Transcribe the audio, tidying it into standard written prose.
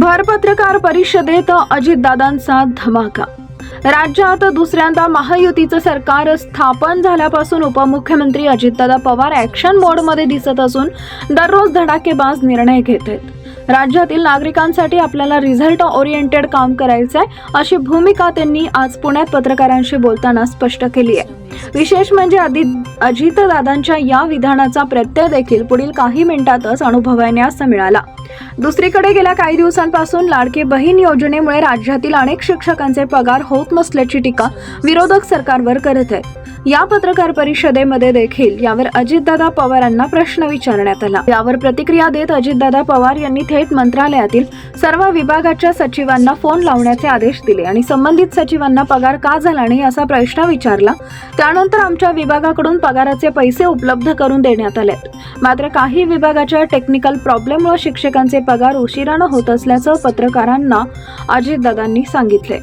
भर पत्रकार परिषदेत अजितदादांचा धमाका। राज्यात दुसऱ्यांदा महायुतीचं सरकार स्थापन झाल्यापासून उपमुख्यमंत्री अजितदादा पवार ॲक्शन मोडमध्ये दिसत असून दररोज धडाकेबाज निर्णय घेत आहेत। राज्यातील नागरिकांसाठी आपल्याला रिझल्ट ओरिएंटेड काम करायचं आहे, अशी भूमिका त्यांनी आज पुण्यात पत्रकारांशी बोलताना स्पष्ट केली आहे। विशेष म्हणजे अजितदादांच्या या विधानाचा प्रत्यय देखील पुढील काही मिनिटातच अनुभवण्यास मिळाला। दुसरीकडे गेल्या काही दिवसांपासून लाडकी बहीण योजनेमुळे राज्यातील अनेक शिक्षकांचे पगार होत नसल्याची टीका विरोधक सरकारवर करत आहेत। या पत्रकार परिषदेमध्ये देखील यावर अजितदादा पवारांना प्रश्न विचारण्यात आला। यावर प्रतिक्रिया देत अजितदादा पवार यांनी थेट मंत्रालयातील सर्व विभागाच्या सचिवांना फोन लावण्याचे आदेश दिले आणि संबंधित सचिवांना पगार का झाला नाही असा प्रश्न विचारला। त्यानंतर आमच्या विभागाकडून पगाराचे पैसे उपलब्ध करून देण्यात आले, मात्र काही विभागाच्या टेक्निकल प्रॉब्लेममुळे शिक्षकांचे पगार उशिराने होत असल्याचं पत्रकारांना अजितदादांनी सांगितले।